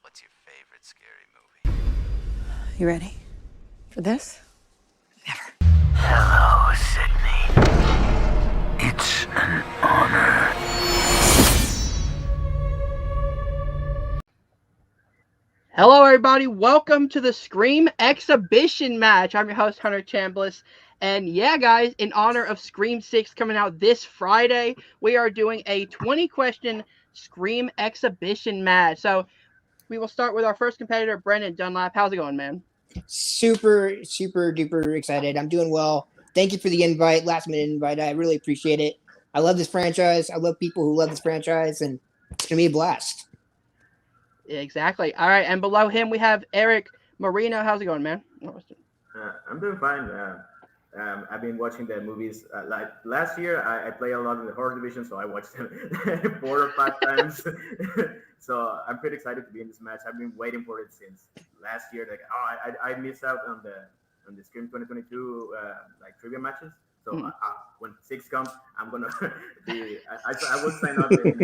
What's your favorite scary movie? You ready for this? Never. Hello, Sydney. It's an honor. Hello, everybody. Welcome to the Scream exhibition match. I'm your host, Hunter Chambliss. And yeah, guys, in honor of Scream 6 coming out this Friday, we are doing a 20-question Scream exhibition match. So we will start with our first competitor, Brendan Dunlap. How's it going, man? Super duper excited. I'm doing well. Thank you for the invite, last minute invite. I really appreciate it. I love this franchise. I love people who love this franchise, and it's gonna be a blast. Exactly. All right, and below him we have Eric Marino. How's it going, man? I'm doing fine. I've been watching the movies. Like last year, I play a lot in the horror division, so I watched them 4 or 5 times. So I'm pretty excited to be in this match. I've been waiting for it since last year. Like, I missed out on the Scream 2022 like trivia matches. So when 6 comes, I'm gonna be. I will sign up in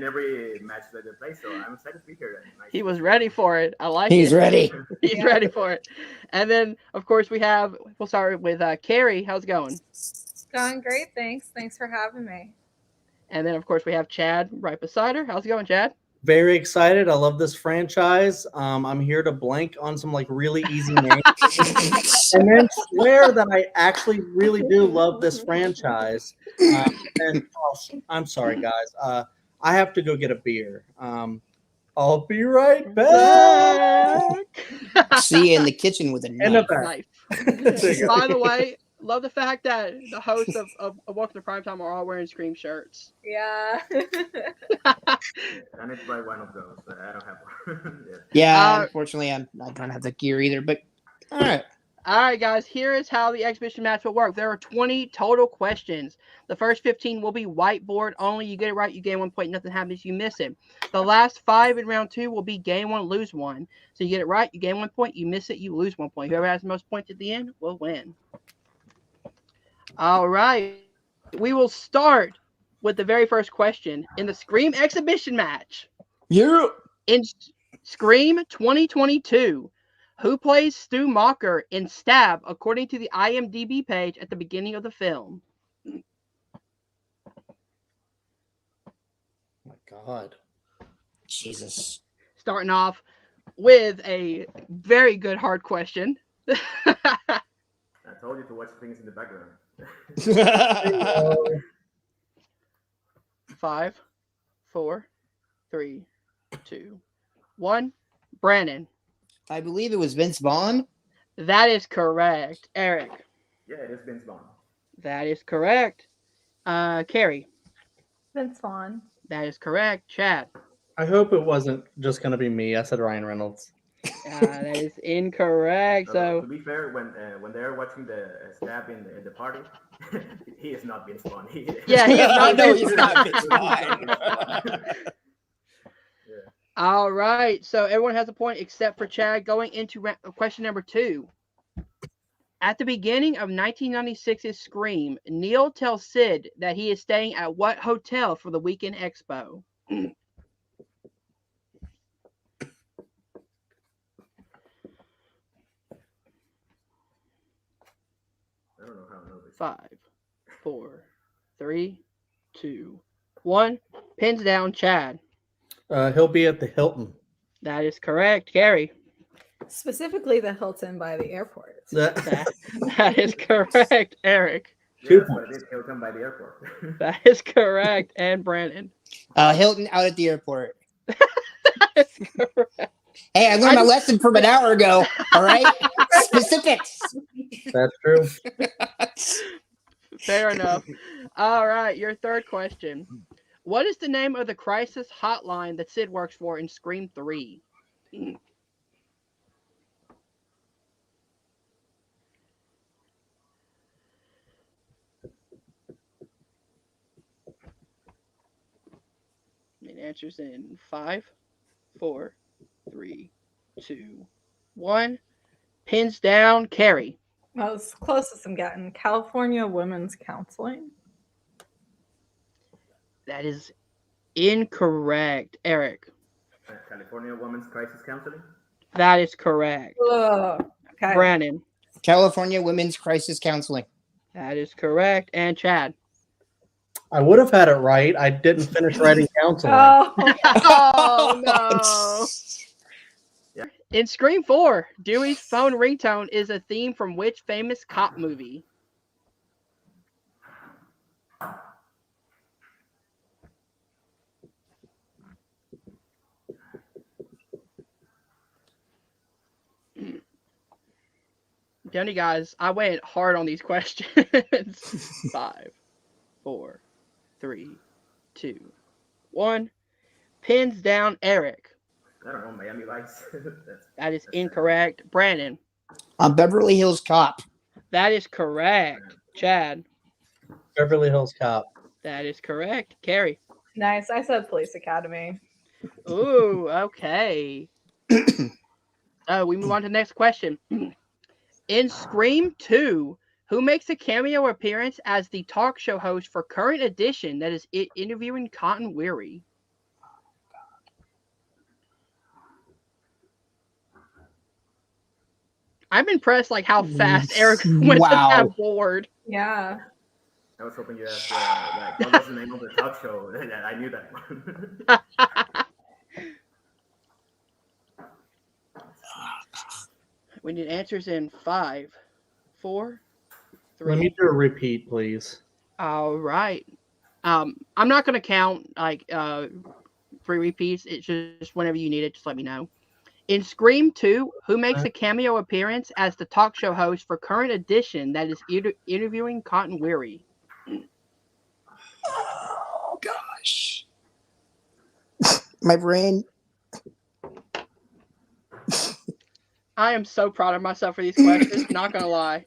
every match that they play. So I'm excited to be here. He was ready for it. I like He's it. ready. He's ready for it. And then, of course, we'll start with Carrie. How's it going? Going great, thanks. Thanks for having me. And then, of course, we have Chad right beside her. How's it going, Chad? Very excited. I love this franchise. I'm here to blank on some like really easy names and then swear that I actually really do love this franchise. I'm sorry, guys. I have to go get a beer. I'll be right back. See you in the kitchen with a knife. Nice. By the way, love the fact that the hosts of Welcome to Primetime are all wearing Scream shirts. Yeah. I need to buy one of those. I don't have one. Yeah, unfortunately, I don't have the gear either. But all right. All right, guys, here is how the exhibition match will work. There are 20 total questions. The first 15 will be whiteboard only. You get it right, you gain 1 point. Nothing happens, you miss it. The last 5 in round 2 will be gain 1, lose 1. So you get it right, you gain 1 point. You miss it, you lose 1 point. Whoever has the most points at the end will win. All right. We will start with the very first question in the Scream exhibition match. Yeah. In Scream 2022, who plays Stu Macher in Stab according to the IMDb page at the beginning of the film? My God. Jesus. Starting off with a very good hard question. I told you to watch things in the background. 5, 4, 3, 2, 1. Brandon. I believe it was Vince Vaughn. That is correct. Eric. Yeah, it is Vince Vaughn. That is correct. Carrie. Vince Vaughn. That is correct. Chad. I hope it wasn't just going to be me. I said Ryan Reynolds. That is incorrect. So to be fair, when they're watching the Stab in the party, he is not Vince Vaughn. He is not Vince Vaughn. All right. So everyone has a point except for Chad. Going into question number 2. At the beginning of 1996's Scream, Neil tells Sid that he is staying at what hotel for the Weekend Expo? I don't know how I know this. 5, 4, 3, 2, 1. Pins down, Chad. He'll be at the Hilton. That is correct. Carrie. Specifically the Hilton by the airport. That is correct. Eric. 2 points. Hilton by the airport. That is correct. And Brandon. Hilton out at the airport. That is correct. Hey, I learned my lesson from an hour ago. All right? Specifics. That's true. Fair enough. All right. Your third question. What is the name of the crisis hotline that Sid works for in Scream 3? Answers in 5, 4, 3, 2, 1. Pins down, Carrie. Well, it's closest I'm getting. California Women's Counseling. That is incorrect. Eric. California Women's Crisis Counseling. That is correct. Ugh. Okay. Brandon. California Women's Crisis Counseling. That is correct. And Chad. I would have had it right. I didn't finish writing counseling. Oh, Oh, no. In Scream 4, Dewey's phone ringtone is a theme from which famous cop movie? Johnny, guys, I went hard on these questions. 5, 4, 3, 2, 1. Pins down Eric. I don't know, Miami Vice. That is incorrect. Brandon. Beverly Hills Cop. That is correct. Chad. Beverly Hills Cop. That is correct. Carrie. nice. I said Police Academy. Ooh, okay. We move on to the next question. In Scream 2, who makes a cameo appearance as the talk show host for Current Edition that is interviewing Cotton Weary? I'm impressed, like how fast Eric went to that board. Yeah. I was hoping you asked, like, what was the name of the talk show? I knew that one. We need answers in 5, 4, 3. Let me do a repeat, please. All right. I'm not gonna count like 3 repeats. It's just whenever you need it, just let me know. In Scream 2, who makes a cameo appearance as the talk show host for Current Edition that is interviewing Cotton Weary? Oh gosh. My brain. I am so proud of myself for these questions. Not gonna lie.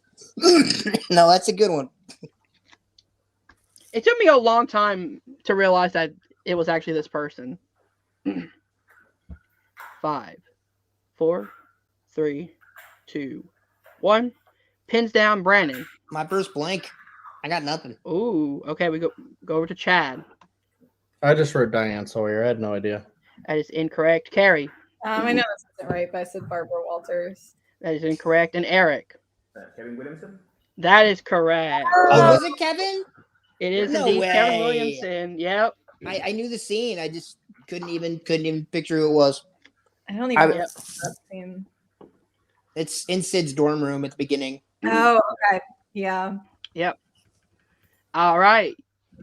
No, that's a good one. It took me a long time to realize that it was actually this person. 5, 4, 3, 2, 1. Pins down Brandon. My first blank. I got nothing. Ooh, okay, we go over to Chad. I just wrote Diane Sawyer. I had no idea. That is incorrect. Carrie. I know this isn't right, but I said Barbara Walters. That is incorrect. And Eric. Kevin Williamson? That is correct. Oh, was it Kevin? It is No indeed Kevin way. Williamson. Yep. I knew the scene. I just couldn't even picture who it was. I don't even know that scene. It's in Sid's dorm room at the beginning. Oh, okay. Yeah. Yep. All right.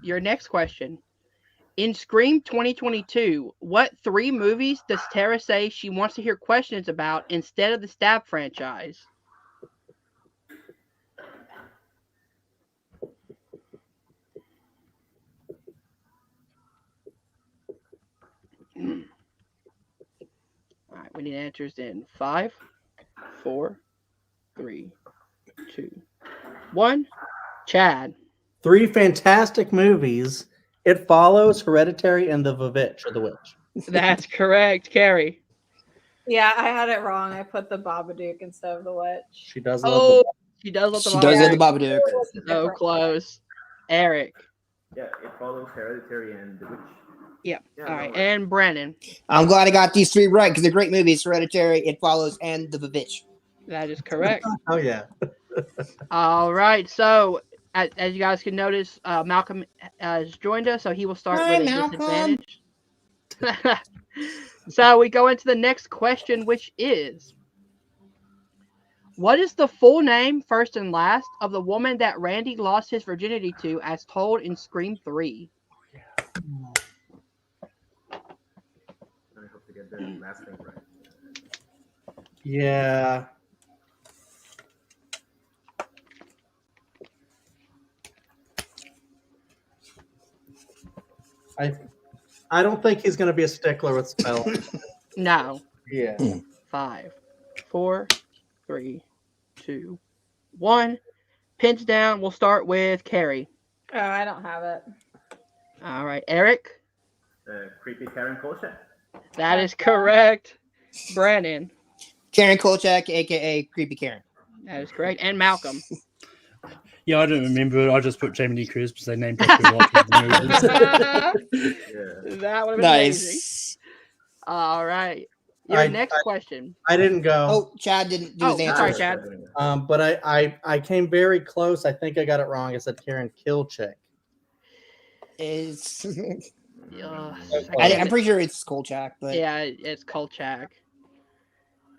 Your next question. In Scream 2022, what 3 movies does Tara say she wants to hear questions about instead of the Stab franchise? All right, we need answers in 5, 4, 3, 2, 1. Chad. 3 fantastic movies. It Follows, Hereditary, and The Witch, or The Witch. That's correct, Carrie. Yeah, I had it wrong. I put the Babadook instead of the Witch. She does love Oh, she does love the She does Babadook. have the Babadook. So close. Eric. Yeah, It Follows, Hereditary, and The Witch. Yep. Yeah, All right. no worries. And Brandon. I'm glad I got these 3 right because they're great movies. Hereditary, It Follows, and The Vivitch. That is correct. Oh, yeah. All right. So, as you guys can notice, Malcolm has joined us, so he will start Hi, with a Malcolm. disadvantage. So, we go into the next question, which is, what is the full name, first and last, of the woman that Randy lost his virginity to as told in Scream 3? I hope to get the last thing right. Yeah. I don't think he's going to be a stickler with spells. No. Yeah. 5, 4, 3, 2, 1. Pins down. We'll start with Carrie. Oh, I don't have it. All right. Eric. Creepy Karen Kolchak. That is correct. Brandon. Karen Kolchak, a.k.a. Creepy Karen. That is correct. And Malcolm. Yeah, I don't remember. I just put Jamie Lee Curtis because they named Dr. Watch in the movies. Yeah. That would have been amazing. Nice. All right. Your next question. I didn't go. Oh, Chad didn't do his Oh, answer. sorry, Chad. But I came very close. I think I got it wrong. I said Karen Kilchick. Is I'm I'm pretty sure it's Kolchak, but Yeah, it's Kolchak.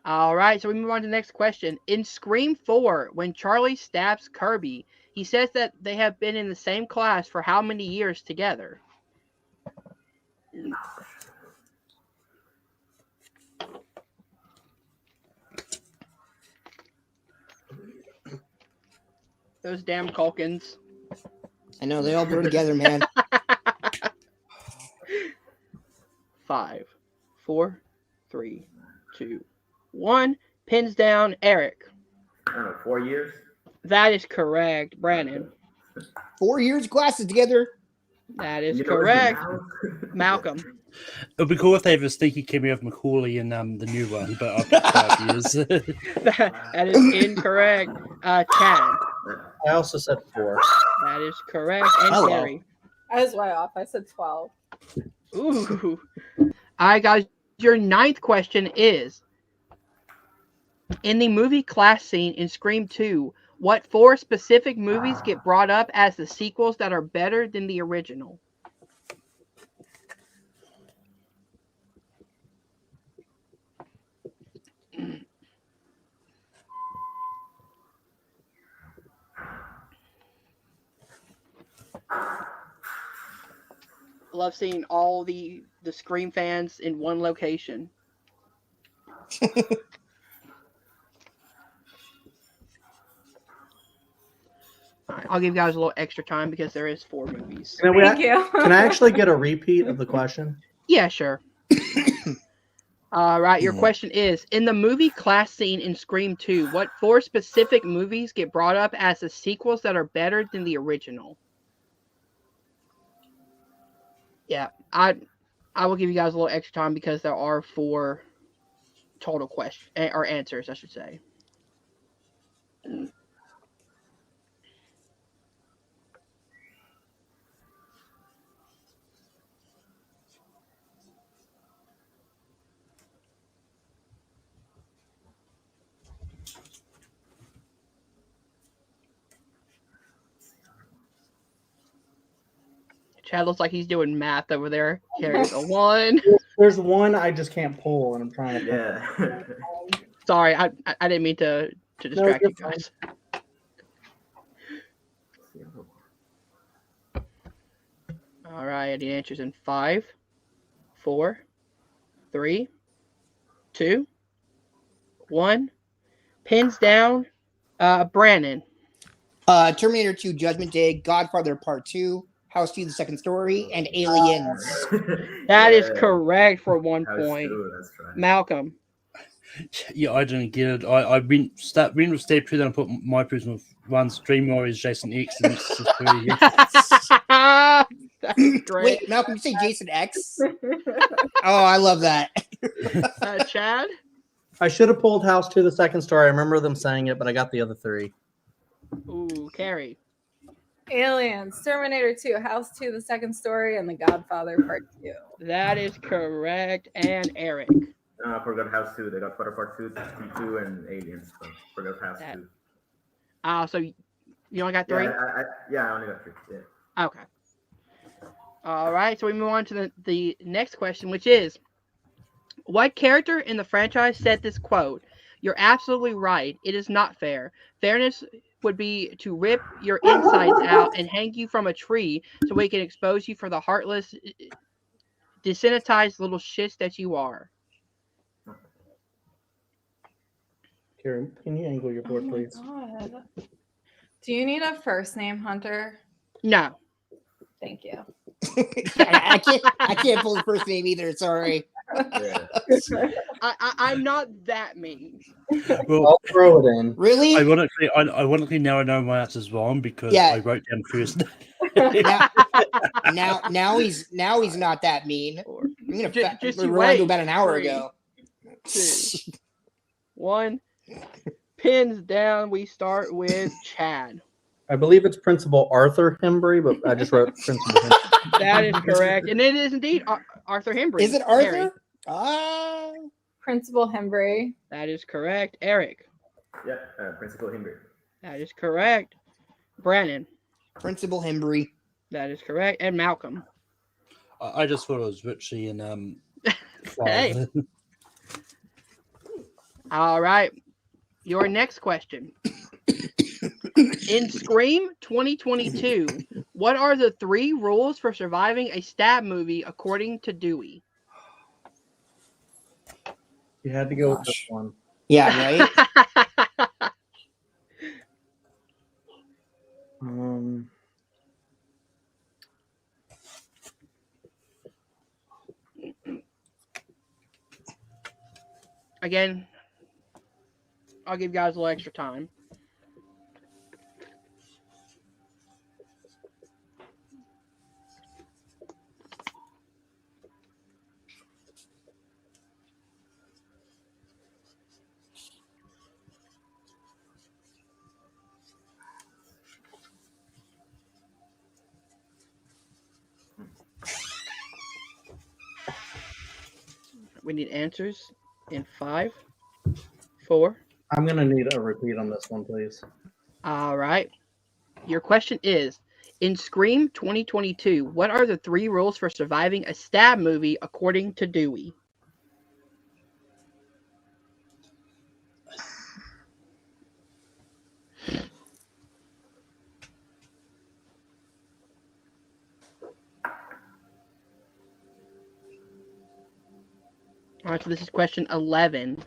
All right, so we move on to the next question. In Scream 4, when Charlie stabs Kirby, he says that they have been in the same class for how many years together? Those damn Culkins. I know they all burn together, man. 5, 4, 3, 2, 1. Pins down, Eric. I don't know, 4 years? That is correct, Brandon. 4 years classes together. That is You know, correct, now? Malcolm. It would be cool if they have a sneaky cameo of Macaulay in the new one, but after 5 years. That is incorrect, Chad. I also said 4. That is correct, and Hello. Carrie. I was way off. I said 12. Ooh. All right, guys. Your ninth question is: in the movie class scene in Scream 2, what 4 specific movies get brought up as the sequels that are better than the original? Love seeing all the Scream fans in one location. All right, I'll give you guys a little extra time because there is 4 movies. Thank you. Can I actually get a repeat of the question? Yeah, sure. All right, your question is: in the movie class scene in Scream 2, what 4 specific movies get brought up as the sequels that are better than the original? Yeah, I will give you guys a little extra time because there are 4 total questions or answers, I should say. Chad looks like he's doing math over there. Carries a 1. There's one I just can't pull, and I'm trying to. Yeah. Sorry, I didn't mean to distract you're you guys. All right, the answer's in 5, 4, 3, 2, 1. Pins down, Brandon. Terminator 2, Judgment Day, Godfather Part 2, House 2, The Second Story, and Aliens. That is Yeah. correct for 1 That was point. true, that's right. Malcolm. Yeah, I didn't get it. I went with step 2, then I put my person with 1. Stream Warriors, Jason X, and it's just 3. That's great. Wait, Malcolm, you say Jason X? Oh, I love that. Chad? I should have pulled House 2, The Second Story. I remember them saying it, but I got the other 3. Ooh, Carrie. Aliens, Terminator 2, House 2, The Second Story, and The Godfather Part 2. That is correct. And Eric. I forgot House 2. They got Godfather Part 2, 2, and Aliens. So forgot House That- 2. So you only got 3? Yeah, I only got 3. Yeah. Okay. All right, so we move on to the next question, which is: what character in the franchise said this quote? "You're absolutely right. It is not fair. Fairness would be to rip your insides out and hang you from a tree so we can expose you for the heartless, desanitized little shits that you are." Karen, can you angle your board, please? God. Do you need a first name, Hunter? No. Thank you. I can't pull the first name either. Sorry. Yeah. I'm not that mean. Well, I'll throw it in. Really? ironically, now I know my answer's wrong because Yeah. I wrote down first. now he's not that mean. I'm gonna Just we're you on to wait. about an hour 3, ago. 2, 1. Pins down. We start with Chad. I believe it's Principal Arthur Hembry, but I just wrote Principal Hembry. That is correct, and it is indeed Arthur Hembry. Is it Arthur? Harry. Ah, Principal Hembry. That is correct. Eric. Yep, Principal Himber. That is correct. Brandon. Principal Hembry. That is correct. And Malcolm. I just thought it was Richie and Hey. Five. All right. Your next question. In Scream 2022, what are the 3 rules for surviving a stab movie according to Dewey? You had to go with this Gosh. one. Yeah, right. Again, I'll give you guys a little extra time. We need answers in 5, 4. I'm gonna need a repeat on this one, please. All right. Your question is, in Scream 2022, what are the 3 rules for surviving a stab movie according to Dewey? All right, so this is question 11.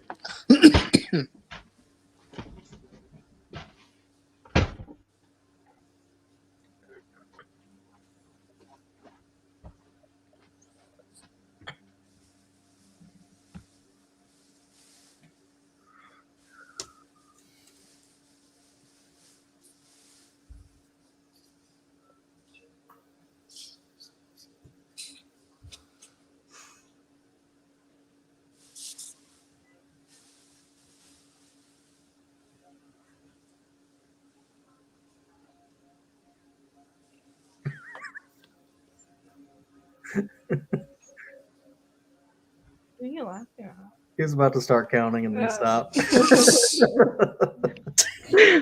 What are you laughing at? He was about to start counting and then Yeah. stop.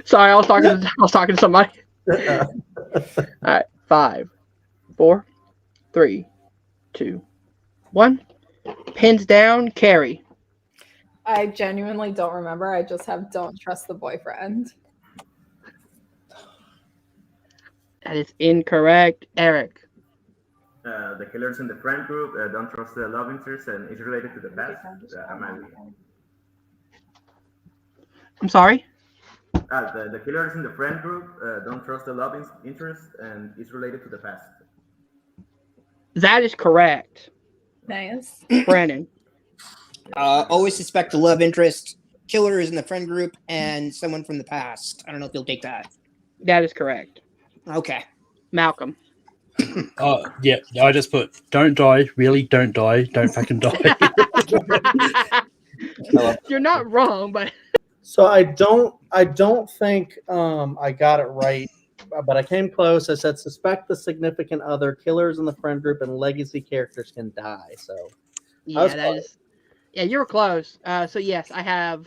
Sorry, I was talking to somebody. All right, 5, 4, 3, 2, 1. Pins down, Carrie. I genuinely don't remember. I just have don't trust the boyfriend. That is incorrect. Eric. The killers in the friend group don't trust the love interest and it's related to the past. I'm sorry. The killers in the friend group don't trust the love interest and it's related to the past. That is correct. Nice. Brandon. Always suspect the love interest. Killer is in the friend group and someone from the past. I don't know if you'll take that. That is correct. Okay. Malcolm. Yeah, I just put don't die, really don't die, don't fucking die. You're not wrong, but So I don't think I got it right, but I came close. I said suspect the significant other, killers in the friend group, and legacy characters can die. So yeah, was that close. is. Yeah, you were close. So yes, I have.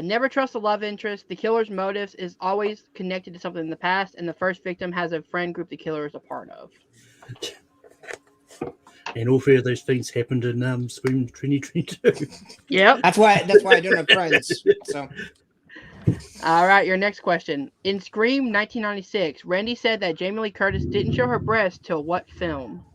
Never trust the love interest. The killer's motives is always connected to something in the past, and the first victim has a friend group the killer is a part of. And all 3 of those things happened in Scream 2022. Yep. That's why I don't have friends. So All right, your next question. In Scream 1996, Randy said that Jamie Lee Curtis didn't show her breast till what film?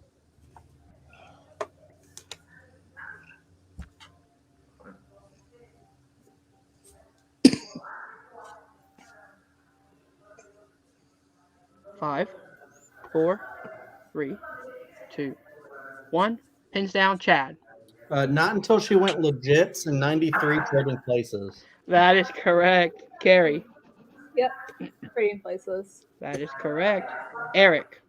Five, 4, 3, 2, 1. Pins down, Chad. Not until she went legits in '93, Trading Places. That is correct. Carrie. Yep. Trading Places. That is correct. Eric.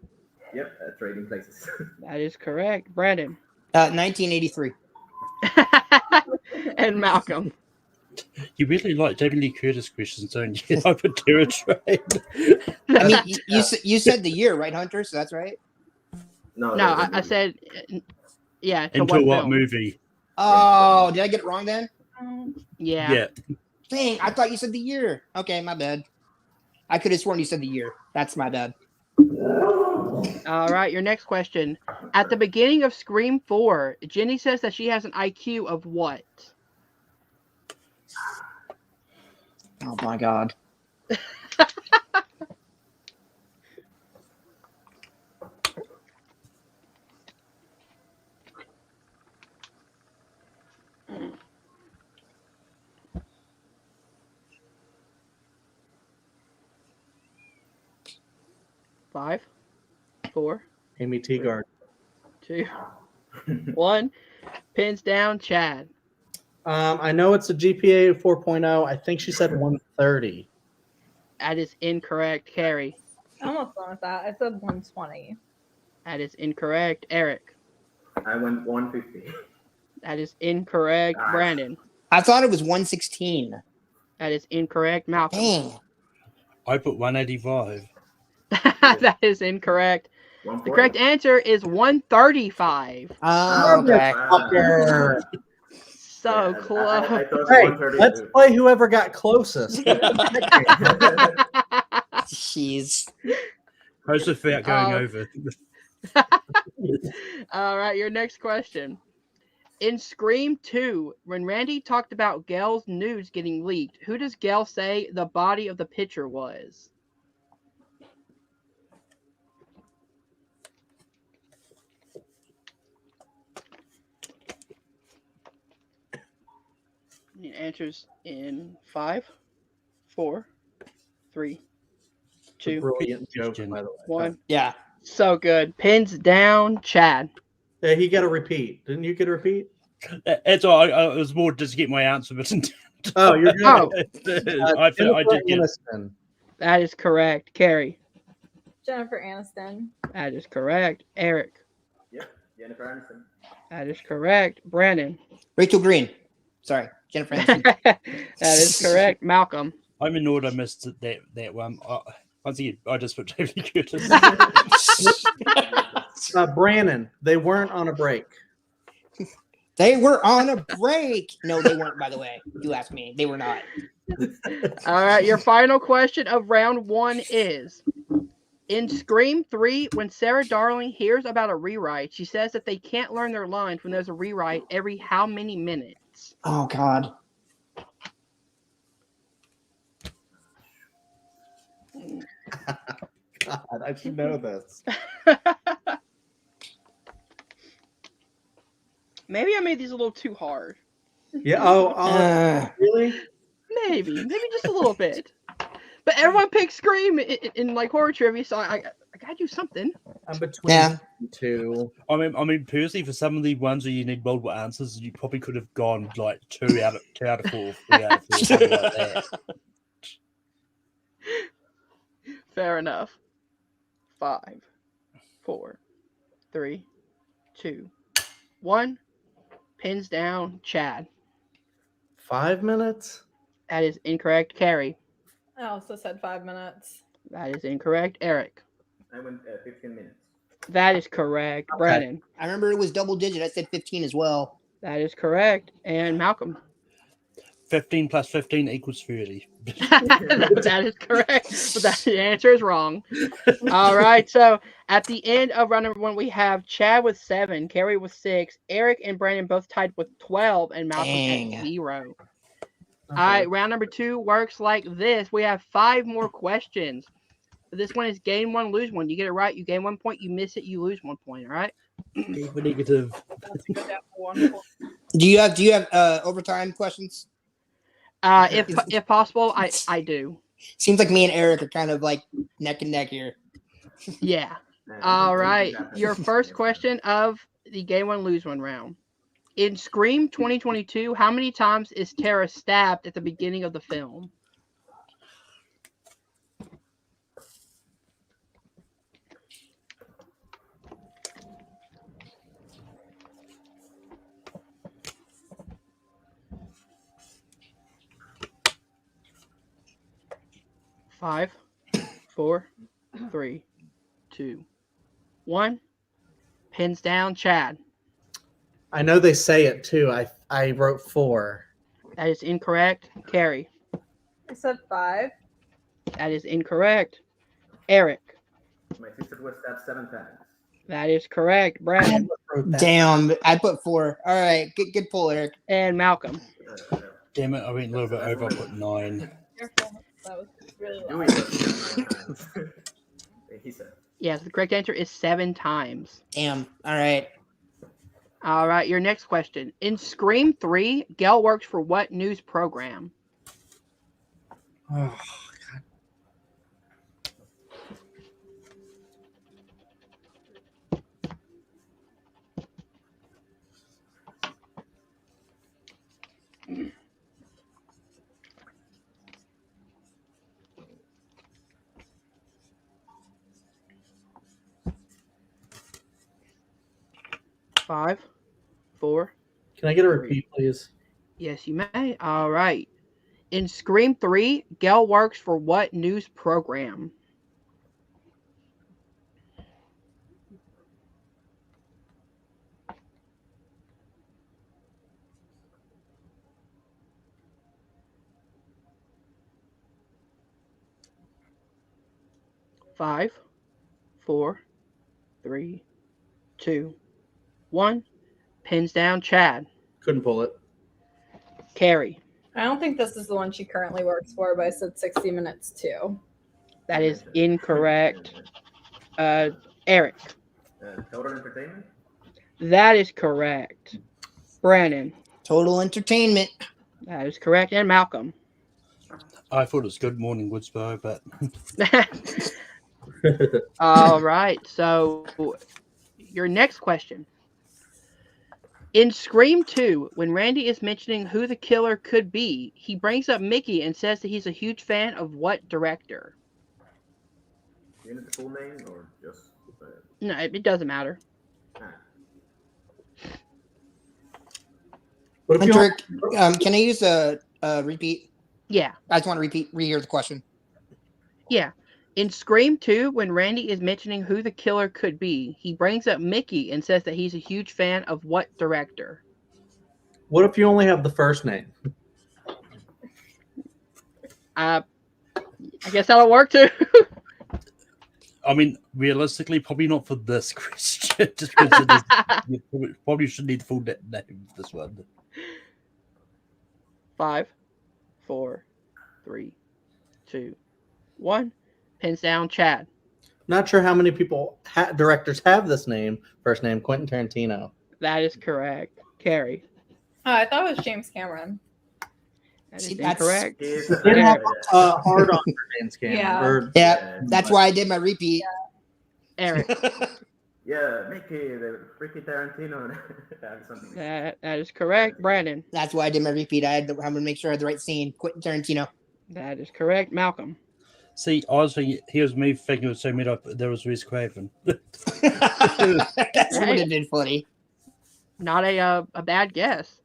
Yep, trading places. That is correct. Brandon. 1983. And Malcolm. You really like Jamie Lee Curtis questions, don't you? I would do a trade. I mean, you said the year, right, Hunter? So that's right. No, No, I said, yeah. To Into what film? movie? Oh, did I get it wrong then? Yeah. Yeah. Dang, I thought you said the year. Okay, my bad. I could have sworn you said the year. That's my bad. All right, your next question. At the beginning of Scream 4, Jenny says that she has an IQ of what? Oh my god. Five, four, Amy Teagard. 2, 1. Pins down, Chad. I know it's a GPA of 4.0. I think she said 130. That is incorrect, Carrie. I almost went with that. I said 120. That is incorrect, Eric. I went 150. That is incorrect, Ah. Brandon. I thought it was 116. That is incorrect, Malcolm. Dang. I put 185. That is incorrect. The 140? correct answer is 135. Oh, okay. Motherfucker. So Yeah, close. I thought it was Hey, 130. let's play whoever got closest. Jeez. How's the fair going Oh. over? All right, your next question. In Scream 2, when Randy talked about Gail's nudes getting leaked, who does Gail say the body of the picture was? Need answers in 5, 4, 3, 2, Brilliant joke, by the way. 1. Yeah. So good. Pins down, Chad. Yeah, he got a repeat. Didn't you get a repeat? It's all. I was more just to get my answer, but Oh, you're good. Oh, I Jennifer did get. Aniston. that is correct. Carrie. Jennifer Aniston. That is correct. Eric. Yep, Jennifer Aniston. That is correct. Brandon. Rachel Green. Sorry, Jennifer Aniston. That is correct. Malcolm. I'm annoyed I missed that one. Once again, I just put Jamie Curtis. Brannon. They weren't on a break. They were on a break. No, they weren't, by the way. If you ask me. They were not. All right, your final question of round 1 is: in Scream 3, when Sarah Darling hears about a rewrite, she says that they can't learn their lines when there's a rewrite every how many minutes? Oh, God. God, I should know this. Maybe I made these a little too hard. Yeah. Oh, really? Maybe just a little bit. But everyone picked Scream in like horror trivia, so I gotta do something. I'm between Yeah. two. I mean, personally, for some of the ones where you need multiple answers, you probably could have gone like 2 out of 4, 3 out of 4, something like that. Fair enough. 5, 4, 3, 2, 1. Pins down, Chad. 5 minutes? That is incorrect. Carrie. I also said 5 minutes. That is incorrect. Eric. I went 15 minutes. That is correct. Okay. Brandon. I remember it was double digit. I said 15 as well. That is correct. And Malcolm. 15 plus 15 equals 30. That is correct. But the answer is wrong. All right. So at the end of round number 1, we have Chad with 7, Carrie with 6, Eric and Brandon both tied with 12, and Malcolm Dang. at 0. All right. Round number 2 works like this. We have 5 more questions. This one is gain 1, lose 1. You get it right, you gain 1 point. You miss it, you lose 1 point. All right. Negative. Let's go down for 1 point. Do you have overtime questions? If possible, I do. Seems like me and Eric are kind of like neck and neck here. Yeah. Yeah, All anything right. happens. Your first question of the gain 1, lose 1 round. In Scream 2022, how many times is Tara stabbed at the beginning of the film? Five, 4, 3, 2, 1. Pins down, Chad. I know they say it too. I wrote 4. That is incorrect. Carrie. I said 5. That is incorrect. Eric. My sister was stabbed 7 times. That is correct. Brandon. Damn, I put 4. All right, good pull, Eric. And Malcolm. Damn it, I went a little bit over. I put 9. Careful. That was really Dewey loud. was stabbed 9 times. He said. Yes, the correct answer is 7 times. Damn. All right. All right, your next question. In Scream 3, Gale works for what news program? Oh, Five, 4. Can I get a repeat, please? Yes, you may. All right. In Scream 3, Gale works for what news program? Five, 4, 3, 2, 1. Pins down, Chad. Couldn't pull it. Carrie. I don't think this is the one she currently works for, but I said 60 Minutes too. That is incorrect. Eric. Total Entertainment? That is correct. Brandon. Total Entertainment. That is correct. And Malcolm. I thought it was Good Morning Woodsboro, but All right. So, your next question. In Scream 2, when Randy is mentioning who the killer could be, he brings up Mickey and says that he's a huge fan of what director? Do you need the full name or just? No, it doesn't matter. What if you Hunter, can I use a repeat? Yeah. I just want to rehear the question. Yeah. In Scream 2, when Randy is mentioning who the killer could be, he brings up Mickey and says that he's a huge fan of what director? What if you only have the first name? I guess that'll work too. I mean, realistically, probably not for this question. Just because you probably should need the full name of this one. 5, 4, 3, 2, 1. Pins down, Chad. Not sure how many directors have this name. First name Quentin Tarantino. That is correct. Carrie. Oh, I thought it was James Cameron. That is See, that's- incorrect. Did have hard on for James Cameron. Yeah. Or- Yeah, that's why I did my repeat. Eric. Yeah, Mickey, the Ricky Tarantino. Something. That is correct. Brandon. That's why I did my repeat. I'm going to make sure I had the right scene. Quentin Tarantino. That is correct. Malcolm. See, I was thinking, here's me thinking it was so made up, there was Reese Craven. That would have been funny. Not a bad guess.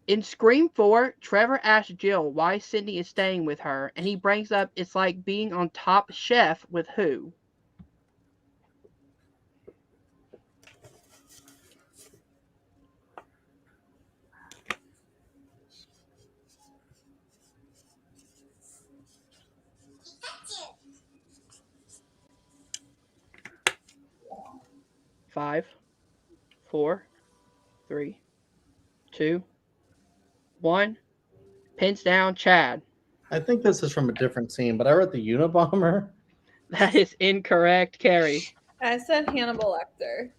In Scream 4, Trevor asks Jill why Sydney is staying with her, and he brings up it's like being on Top Chef with who? Five, 4, 3, 2, 1. Pins down, Chad. I think this is from a different scene, but I wrote the Unabomber. That is incorrect, Carrie. I said Hannibal Lecter.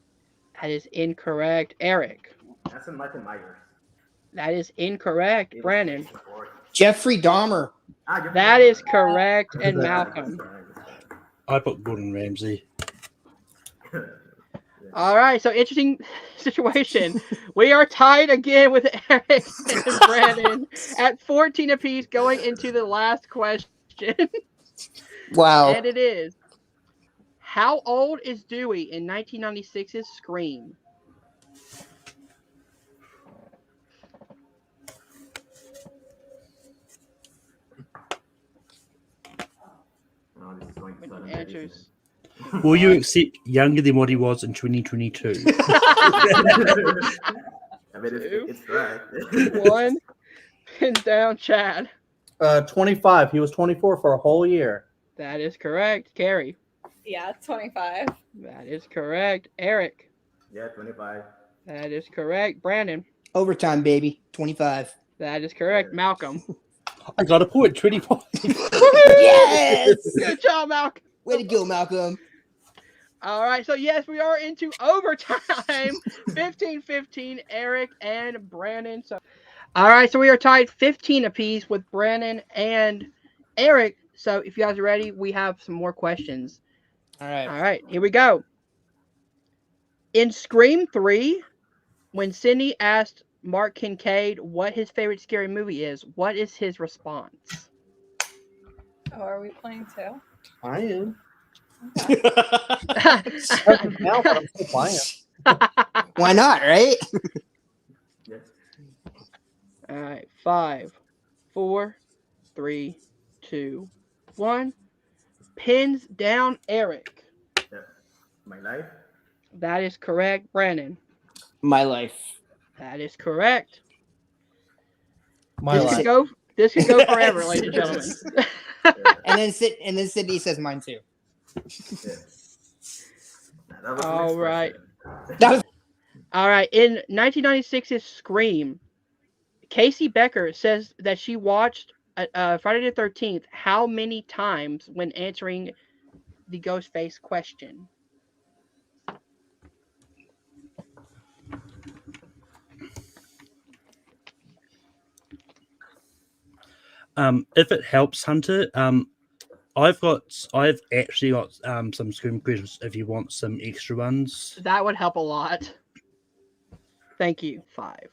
That is incorrect, Eric. That's in Michael Myers. That is incorrect, Brandon. Jeffrey Dahmer. That is correct, and Malcolm. I put Gordon Ramsay. All right, so interesting situation. We are tied again with Eric and Brandon at 14 apiece going into the last question. Wow. And it is, how old is Dewey in 1996's Scream? Oh, this is going to When sound he answers. Will you accept younger than what he was in 2022? mean, Two. it's right. 1. Pins down, Chad. 25. He was 24 for a whole year. That is correct. Carrie. Yeah, 25. That is correct. Eric. Yeah, 25. That is correct. Brandon. Overtime, baby. 25. That is correct. Malcolm. I got a point. 25. Yes! Good job, Malcolm. Way to go, Malcolm. All right, so yes, we are into overtime. 15-15, Eric and Brandon. So, all right, so we are tied 15 apiece with Brandon and Eric. So if you guys are ready, we have some more questions. All right. All right, here we go. In Scream 3, when Sidney asked Mark Kincaid what his favorite scary movie is, what is his response? Oh, are we playing too? I am. Okay. Now, but I'm still playing. Why not, right? Yes. All right, 5, 4, 3, 2, 1. Pins down, Eric. Yeah. My life. That is correct, Brandon. My life. That is correct. My This life. could go. This could go forever, ladies and gentlemen. And then Sydney says mine too. Yeah. That was the All next right. question. That was All right. In 1996's Scream, Casey Becker says that she watched Friday the 13th how many times when answering the Ghostface question? If it helps, Hunter, I've actually got some Scream questions if you want some extra ones. That would help a lot. Thank you. 5,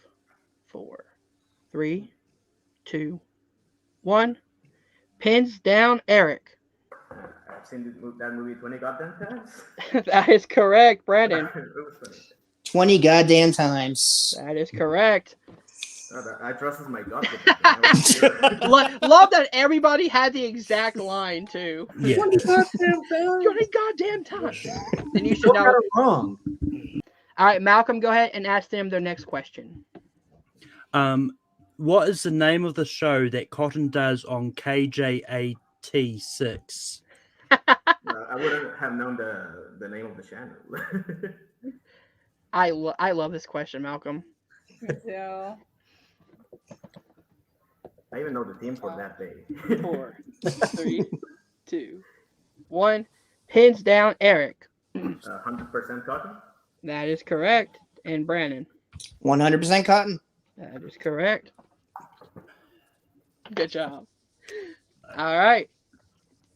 4, 3, 2, 1. Pins down, Eric. I've seen that movie 20 goddamn times. That is correct, Brandon. It was funny. 20 goddamn times. That is correct. I trusted my gut. Love that everybody had the exact line too. Yeah. 20 goddamn times. Then you should What know. got it wrong? All right, Malcolm, go ahead and ask them their next question. What is the name of the show that Cotton does on KJAT6? I wouldn't have known the name of the channel. I love this question, Malcolm. Me too. I even know the theme for that day. 4, 3, 2, 1. Pins down, Eric. 100% cotton. That is correct. And Brandon. 100% cotton. That is correct. Good job. All right.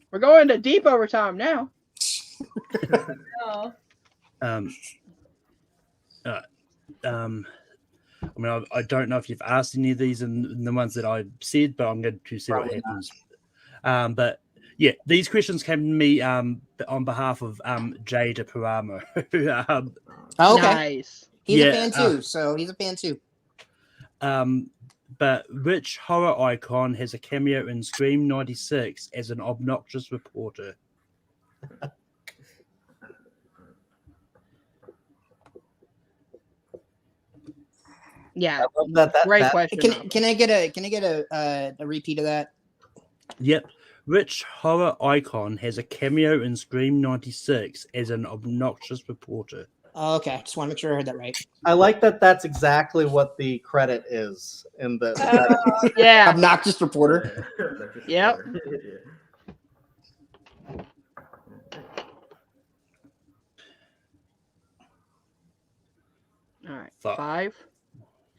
We're going to deep overtime now. Oh. I mean, I don't know if you've asked any of these in the ones that I've said, but I'm going to see Probably what happens. But yeah, these questions came to me on behalf of Jada Paramo. Oh, okay. Nice. He's a Yeah, fan too, so he's a fan too. But which horror icon has a cameo in Scream 96 as an obnoxious reporter? Yeah. I love that. Great question. Can I get a repeat of that? Yep. Which horror icon has a cameo in Scream 96 as an obnoxious reporter? Oh, okay. Just want to make sure I heard that right. I like that. That's exactly what the credit is in the. Yeah. Obnoxious reporter. Yep. All right. Fuck. 5,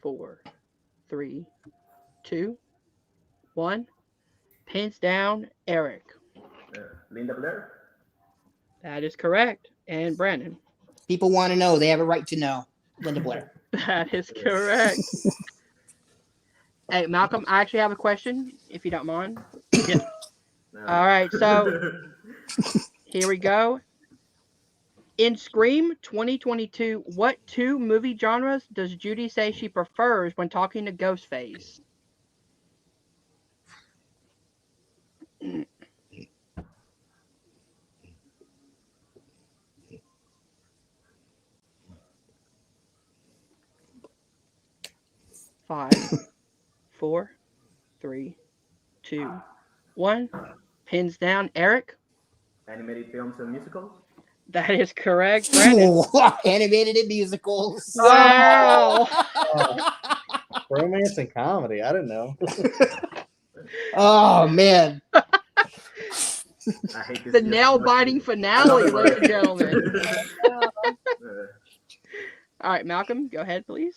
4, 3, 2, 1. Pins down, Eric. Linda Blair. That is correct. And Brandon. People want to know. They have a right to know. Linda Blair. That is correct. Hey, Malcolm, I actually have a question, if you don't mind. No. All right, so here we go. In Scream 2022, what 2 movie genres does Judy say she prefers when talking to Ghostface? 5, 4, 3, 2, 1. Pins down, Eric. Animated films and musicals. That is correct, Brandon. Animated and musicals. Wow. Romance and comedy. I don't know. Oh man. I hate this The year. nail-biting finale, Another ladies and one. gentlemen. Oh, All right, Malcolm, go ahead, please.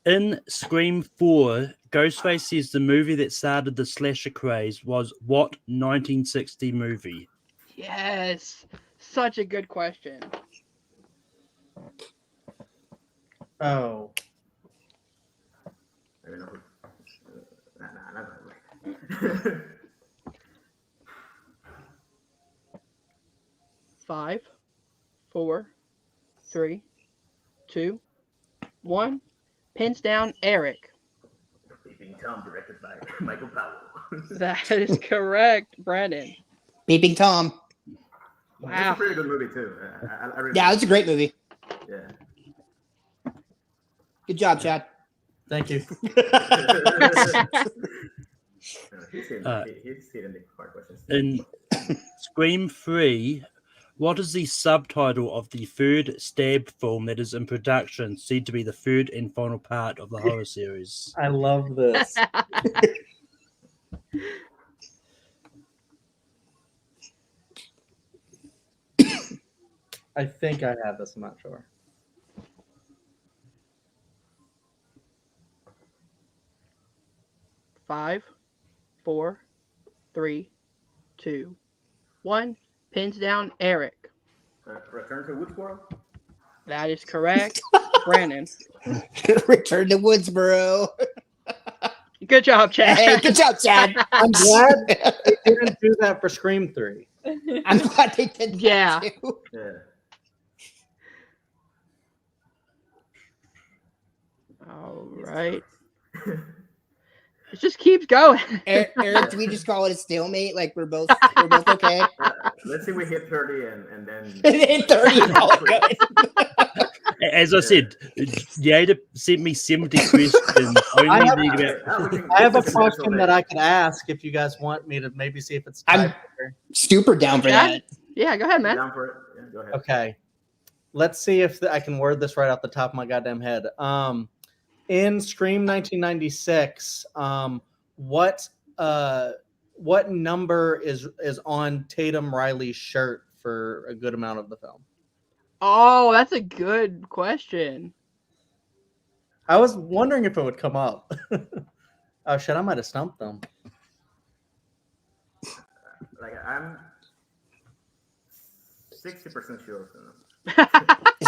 In Scream 4, Ghostface says the movie that started the slasher craze was what 1960 movie? Yes. Such a good question. Oh. I don't know who- not that way. 5, 4, 3, 2, 1. Pins down, Eric. Peeping Tom, directed by Michael Powell. That is correct, Brandon. Peeping Tom. It's Wow. a pretty good movie too. I really Yeah, like it's a great movie. it. Yeah. Good job, Chad. Thank you. He's hitting Uh, the hard questions. In Scream 3, what is the subtitle of the third stab film that is in production, said to be the third and final part of the horror series? I love this. I think I have this. I'm not sure. Five, 4, 3, 2, 1. Pins down, Eric. Return to Woodsboro. That is correct, Brandon. Return to Woodsboro. Good job, Chad. Hey, good job, Chad. I'm glad they didn't do that for Scream 3. I'm glad they did that Yeah. too. Yeah. All right. It just keeps going. Eric, do we just call it a stalemate? Like we're both okay? Let's see, we hit 30 and then. In 30, oh, good. As I said, Yada sent me 70 questions. I have- Only need about I have a question that I could ask if you guys want me to maybe see if it's I'm- tiebreaker. Super down for Chad? that. Yeah, go ahead, man. Down for it. Yeah, go ahead. Okay. Let's see if I can word this right off the top of my goddamn head. In Scream 1996, what number is on Tatum Riley's shirt for a good amount of the film? Oh, that's a good question. I was wondering if it would come up. Oh shit, I might have stumped them. Like, I'm 60% sure of them,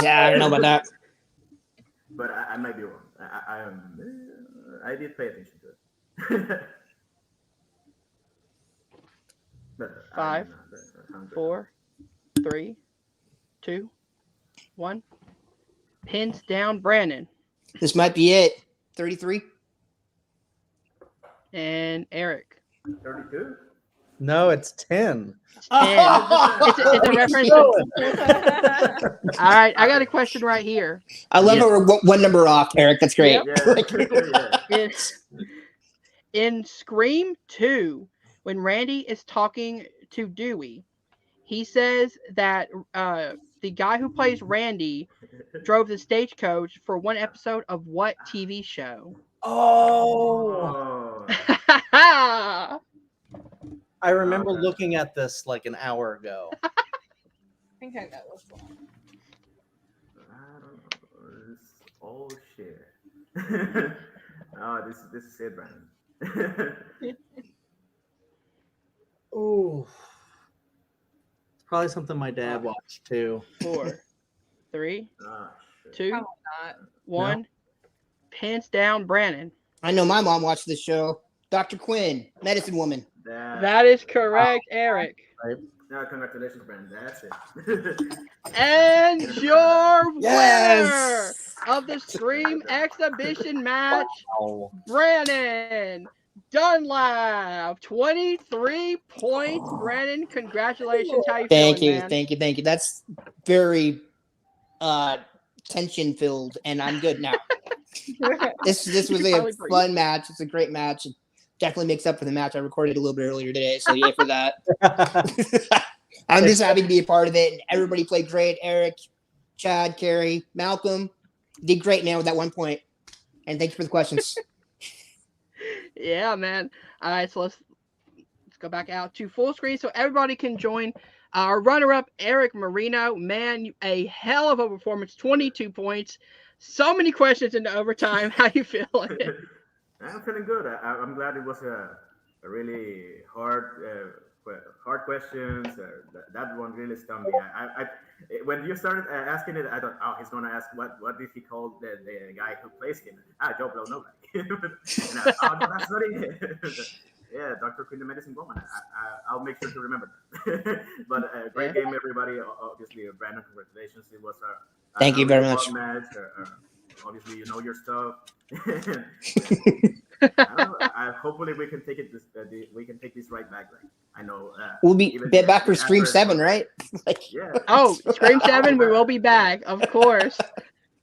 Yeah, I don't know about that. but I might be wrong. I did pay attention to it. But I'm 5, not 100. 4, 3, 2, 1. Pins down, Brandon. This might be it. 33. And Eric. 32? No, it's 10. It's a reference. All right, I got a question right here. I love how we're one number off, Eric. That's great. Yeah. Yeah. In Scream 2, when Randy is talking to Dewey, he says that the guy who plays Randy drove the stagecoach for one episode of what TV show? Oh, Oh. I remember Okay. looking at this like an hour ago. I think I know this one. I don't know. This oh shit. Oh, this is it, Brandon. Ooh. It's probably something my dad watched too. 4, 3, Ah, shit. 2, Probably not. 1. Pins down, Brandon. I know my mom watched this show. Dr. Quinn, Medicine Woman. That is correct, Eric. No, congratulations, Brandon. That's it. And your Yes! winner of the Scream exhibition match, Oh. Brandon Dunlap. 23 points. Brandon, congratulations. How you Thank feeling, you, man? thank you. That's very tension filled, and I'm good now. This was I a would agree. fun match. It's a great match. It definitely makes up for the match I recorded a little bit earlier today. So yay for that. I'm just happy to be a part of it. And everybody played great. Eric, Chad, Carrie, Malcolm did great, man, with that 1 point. And thank you for the questions. Yeah, man. All right, so let's go back out to full screen so everybody can join our runner-up, Eric Marino. Man, a hell of a performance, 22 points. So many questions into overtime. How you feeling? I'm feeling good. I'm glad it was a really hard questions. That one really stung me. When you started asking it, I thought, oh, he's going to ask what did he call the guy who plays him? Joe Blow Novak. Oh, no, that's not it. Yeah, Dr. Queen, the Medicine Woman. I'll make sure to remember that. But great game, everybody. Obviously, Brandon, congratulations. It was a Thank you very much. fun match. Obviously, you know your stuff. I don't know. Hopefully, we can take it. We can take this right back. Like, I know. We'll be back for Scream 7, right? Yeah. Oh, Scream 7, we will be back, of course.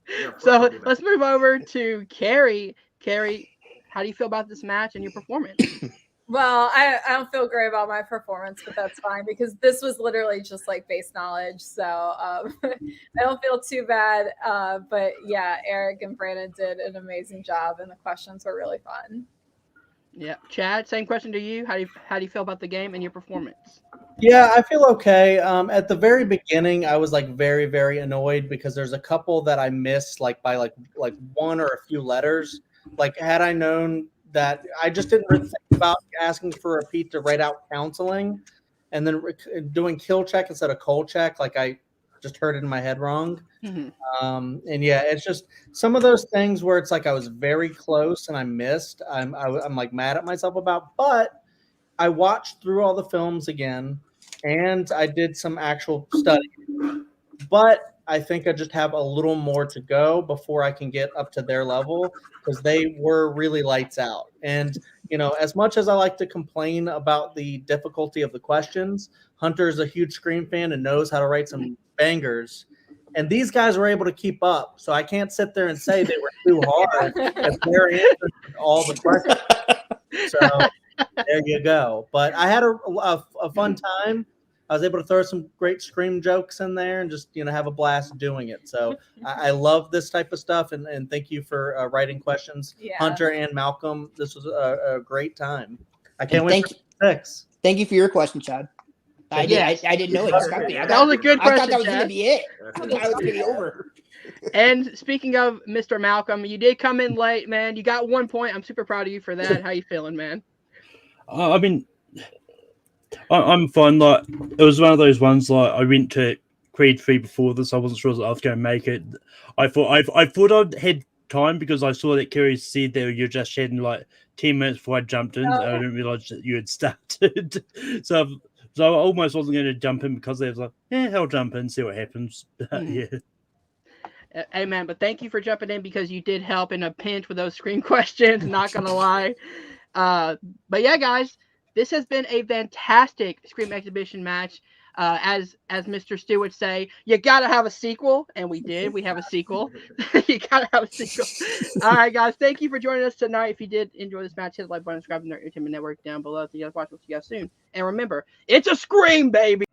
Yeah, of course So we'll be back. let's move over to Carrie. Carrie, how do you feel about this match and your performance? Well, I don't feel great about my performance, but that's fine because this was literally just like base knowledge. So I don't feel too bad. But yeah, Eric and Brandon did an amazing job and the questions were really fun. Yeah, Chad, same question to you. How do you feel about the game and your performance? Yeah, I feel okay. At the very beginning, I was like very, very annoyed because there's a couple that I missed like by like one or a few letters. Like had I known that, I just didn't really think about asking for a repeat to write out counseling, and then doing kill check instead of cold check. Like I just heard it in my head wrong. Mm-hmm. And yeah, it's just some of those things where it's like I was very close and I missed. I'm like mad at myself about, but I watched through all the films again and I did some actual study. But I think I just have a little more to go before I can get up to their level because they were really lights out. And, you know, as much as I like to complain about the difficulty of the questions, Hunter is a huge Scream fan and knows how to write some bangers. And these guys were able to keep up. So I can't sit there and say they were too hard if they're answering all the questions. So there you go. But I had a fun time. I was able to throw some great Scream jokes in there and just, you know, have a blast doing it. So I love this type of stuff. And thank you for writing questions, Yeah. Hunter and Malcolm. This was a great time. I can't And wait for 6. Thank you for your question, Chad. I didn't know it was coming. That was a good I thought question, that was going to Chad. be it. I thought it was going to be over. And speaking of Mr. Malcolm, you did come in late, man. You got 1 point. I'm super proud of you for that. How you feeling, man? I mean, I'm fine. Like it was one of those ones. Like I went to Creed 3 before this. I wasn't sure that I was going to make it. I thought I'd had time because I saw that Kerry said that you're just shedding like 10 minutes before I jumped in. I didn't realize that you had started. So I almost wasn't going to jump in because I was like, yeah, I'll jump in, see what happens. Yeah. Hey, man, but thank you for jumping in because you did help in a pinch with those Scream questions. Not going to lie. But yeah, guys, this has been a fantastic Scream exhibition match. As Mr. Stu would say, you gotta have a sequel, and we did. We have a sequel. You gotta have a sequel. All right, guys, thank you for joining us tonight. If you did enjoy this match, hit the like button, subscribe to the Entertainment Network down below. See you guys watch. We'll see you guys soon. And remember, it's a Scream, baby.